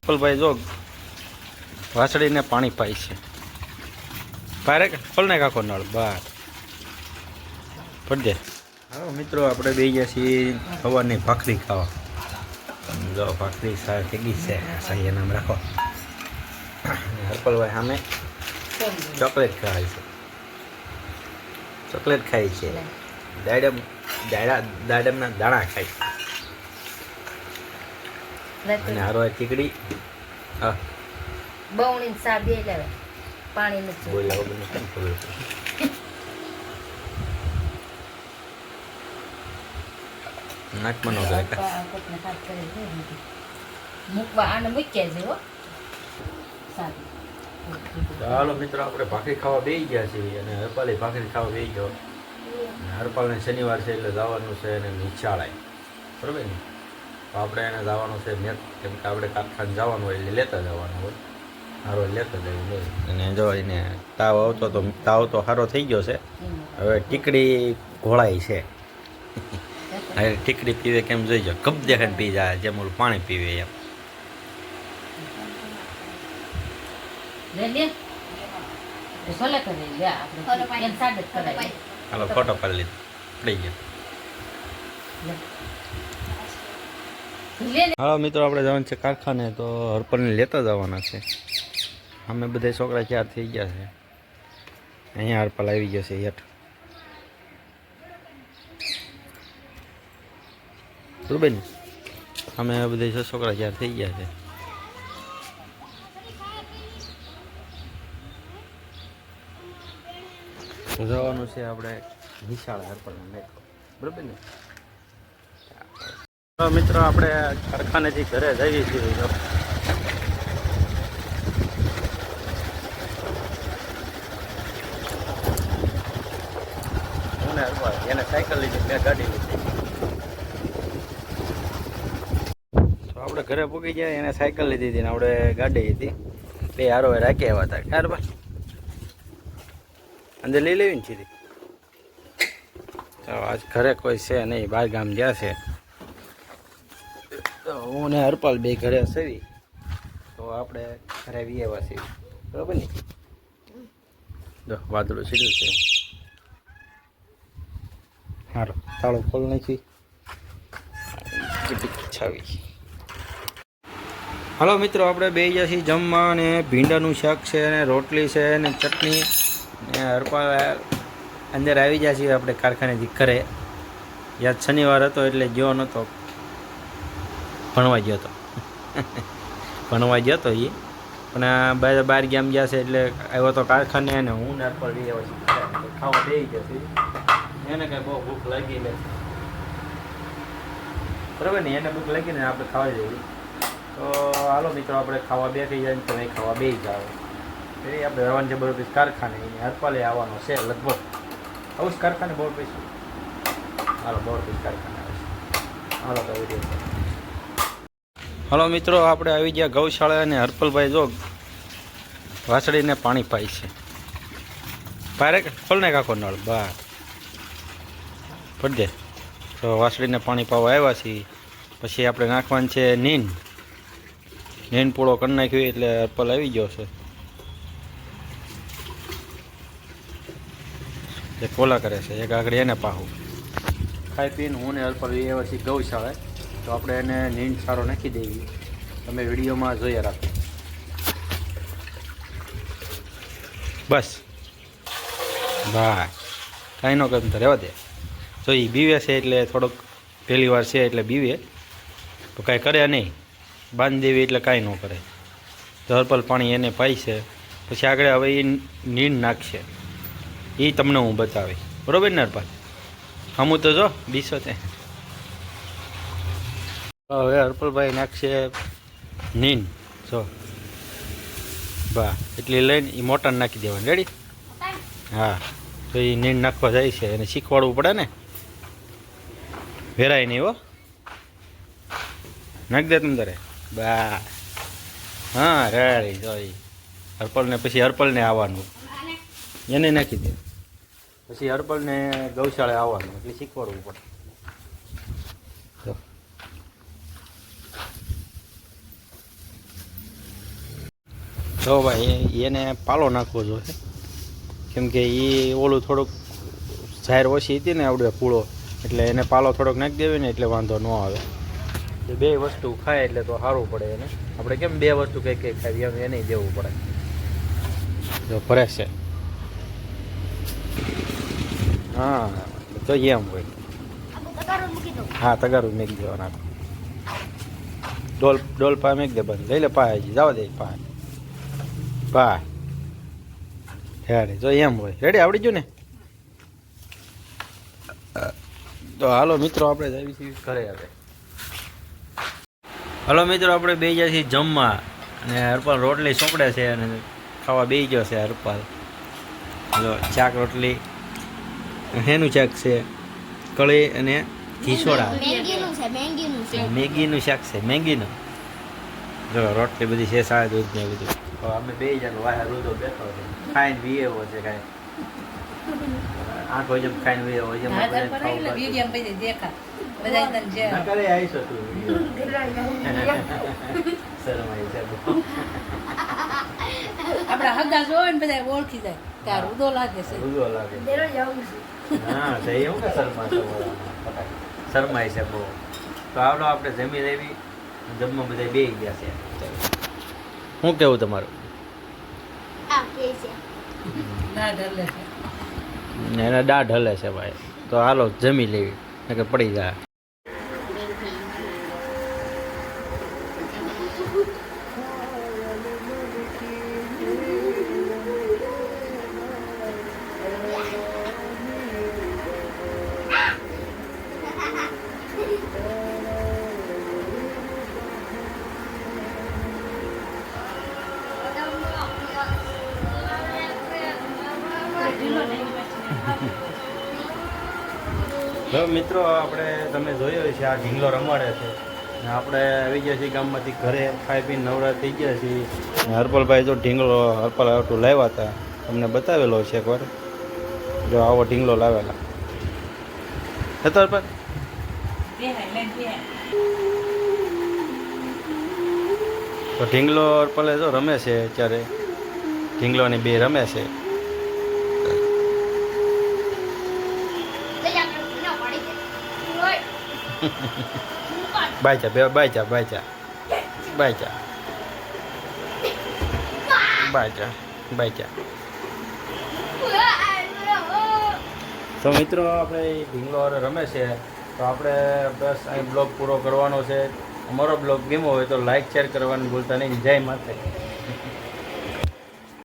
હરપલભાઈ જો વાસળીને પાણી પાય છે. પારે ખોલને કાકો નળ બહાર પડ દે. હા મિત્રો, આપણે બે ગયા છીએ સવારની ભાખરી ખાવા. જો ભાખરી થઈ ગઈ છે, સાહી નામ રાખો. હરપલભાઈ સામે ચોકલેટ ખાય છે. ચોકલેટ ખાય છે. દાડમના દાણા ખાય અને હારો ખીચડી. હા બવણી સા બે લેવે પાણી નથી બોલાવો મને કેમ ખબર નાકમાં નો ગાય મૂકવા આને મૂક્યા છે હો સાદી. ચાલો મિત્રો, આપણે ભાખરી ખાવા બેસી ગયા છીએ અને હરપાલે ભાખરી ખાવા બેસી ગયો. હરપાલને શનિવાર છે એટલે જવાનું છે એને નિશાળાય, બરાબર ને? તો આપણે એને જવાનું છે મેં, કેમ કે આપણે કારખાને જવાનું હોય એટલે લેતા જવાનું હોય. સારો લેતા જવું અને જો એને તાવ આવતો તો તાવ તો સારો થઈ ગયો છે. હવે ટીકડી ઘોળાઈ છે. હવે ટીકડી પીવે કેમ જોઈજો, કપ દેખાને પી જાય જેમ ઓલું પાણી પીવે એમ. હાલો ફોટો પાડી લીધો, પડી ગયો. હા મિત્રો, આપણે જવાનું છે કારખાને, તો હરપલને લેતા જવાના છે. અમે બધા છોકરા ચાર થઈ ગયા છે. અહીંયા હરપલ આવી ગયો છે હેઠ, બરોબર ને? અમે બધા છોકરા ચાર થઈ ગયા છે. જવાનું છે આપણે નિશાળ હરપલને મેળો, બરોબર ને? મિત્રો, આપણે કારખાનેથી ઘરે જઈએ છીએ. એને સાયકલ લીધી, મેં ગાડી લીધી. તો આપણે ઘરે પૂકી ગયા, એને સાયકલ લીધી હતી ને આપણે ગાડી લીધી. બે હારો રાખી આવ્યા હતા. ખ્યાલ બા અંદર લઈ લેવી ને સીધી. તો આજ ઘરે કોઈ છે નહીં, બહાર ગામ ગયા છે. તો હું ને હરપાલ બે ઘરે સેવી, તો આપણે ઘરે વી આવ્યા છીએ, બરાબર ને? જો વાદળું સીધું છે. હારો તાળો ખોલ નાખી છાવી. હાલો મિત્રો, આપણે બે ગયા છીએ જમવા, અને ભીંડાનું શાક છે અને રોટલી છે અને ચટણી ને હરપાલ અંદર આવી ગયા છીએ આપણે કારખાનેથી ઘરે. યાદ શનિવાર હતો એટલે ગયો નહોતો, ભણવા ગયો હતો. ભણવા ગયો હતો એ પણ બહાર ગામ ગયા છે એટલે આવ્યો તો કારખાને. અને હું ને હરપાલ બી આવ્યો છું ખાવા બે ગયા છે. એને કઈ બહુ ભૂખ લાગી ને, બરાબર ને? એને ભૂખ લાગી ને આપણે ખાવા જઈએ. તો હાલો મિત્રો, આપણે ખાવા બે થઈ જાય ને તમે ખાવા બે જાઓ. એ આપણે રવાન જબરદસ્ત કારખાને હરપાલે આવવાનો છે લગભગ. આવું જ કારખાને બોર પૈસું. હાલો બોર પૈસા કારખાને આવે છે. હાલો તો વિડીયો. હાલો મિત્રો, આપણે આવી ગયા ગૌશાળા અને હરપલભાઈ જો વાસળીને પાણી પાય છે. પારે ખોલને કાકો નળ બહાર પડ દે. તો વાસળીને પાણી પાવા આવ્યા છીએ. પછી આપણે નાખવાનું છે નીન પૂળો કરી નાખ્યો એટલે હરપલ આવી ગયો છે. એક કોલા કરે છે, એક આગળ એને પાહું ખાઈ પીને હું ને હરપલ આવ્યા છીએ ગૌશાળા. તો આપણે એને નીંદ સારો નાખી દેવી. તમે વિડીયોમાં જોઈએ રાખો. બસ ભાઈ કાંઈ ન કરતું તો રહેવા દે. તો એ બીવે છે એટલે થોડોક પહેલી વાર છે એટલે બીવે, તો કાંઈ કરે નહીં. બાંધી દેવી એટલે કાંઈ ન કરે. તો હરપલ પાણી એને પાય છે. પછી આગળ હવે એ નીંદ નાખશે, એ તમને હું બતાવી, બરાબર ને હરપલ? હમું તો જો બીસો તે. હવે હરપલભાઈ નાખશે નીંદ. જો બા એટલી લઈને એ મોટર નાખી દેવાની. રેડી? હા. તો એ નીંદ નાખવા જાય છે, એને શીખવાડવું પડે ને, વેરાય નહીં હો. નાખી દે તમે તારે બા. હા રેડી. જો હરપલને પછી હરપલને આવવાનું, એને નાખી દે. પછી હરપલને ગૌશાળે આવવાનું એટલે શીખવાડવું પડે. જો ભાઈ એને પાલો નાખવો જોઈએ, કેમ કે એ ઓલું થોડુંક ઝાર ઓછી હતી ને આવડે પૂળો, એટલે એને પાલો થોડોક નાખી દેવી ને એટલે વાંધો ન આવે. એ બે વસ્તુ ખાય એટલે તો સારું પડે એને. આપણે કેમ બે વસ્તુ કંઈક કંઈક ખાવી એમ એને દેવું પડે. જો ભરે છે, હા તો એમ હોય. હા તગારું મેક દેવાના. ડોલ પા મેક દે બંધ લઈ લે પા હજી જવા દે પા હેડે જો એમ હોય. રેડી આવડી ગયું ને? તો હાલો મિત્રો આપણે જઈએ છીએ ઘરે. હવે હાલો મિત્રો આપણે બે જાય છીએ જમવા, અને હરપાલ રોટલી સોંપડે છે અને ખાવા બે ગયો છે હરપાલ. જો શાક રોટલી હેનું શાક છે, કળી અને ઘીસોડા. મેગીનું શાક છે, મેગીનું. જો રોટલી બધી છે, સાડા દૂધ ને બધું. તો અમે બે જણ વાહ રૂદો બેઠો છે, ખાઈને વીએવો છે કાંઈ આંખો જેમ ખાઈને વીએવો છે. કરે આવીશો તું શરમાઈ છે આપડા હગા જોવે ને બધા ઓળખી જાય કે આ રૂદો લાગે છે. રૂદો લાગે. હા તો એવું કે શરમાય છે બહુ. તો આવડો આપણે જમી લેવી, જમવા બધા બે ગયા છે. શું કેવું તમારું? એના દાઢ હલે છે ભાઈ. તો હાલો જમી લેવી કે પડી જાય. હવે મિત્રો આપણે તમે જોયો છે આ ઢીંગલો રમાડે છે, ને આપણે આવી ગયા છીએ ગામમાંથી ઘરે, ખાઈ પીને નવરા થઈ ગયા છીએ. હરપલભાઈ જો ઢીંગલો હરપલ આવતું લાવ્યા હતા, તમને બતાવેલો છે એકવાર. જો આવો ઢીંગલો લાવેલા હતો હરપલ. તો ઢીંગલો હરપલે જો રમે છે અત્યારે, ઢીંગલોની બે રમે છે. બાયચા બે બાયચા બાયચા બાયચા બાયચા બાયચા. તો મિત્રો આપણે ઢીંગલો રમે છે, તો આપણે બસ અહીં બ્લોગ પૂરો કરવાનો છે. અમારો બ્લોગ ગમ્યો હોય તો લાઈક શેર કરવાનું ભૂલતા નહીં. જય માતા.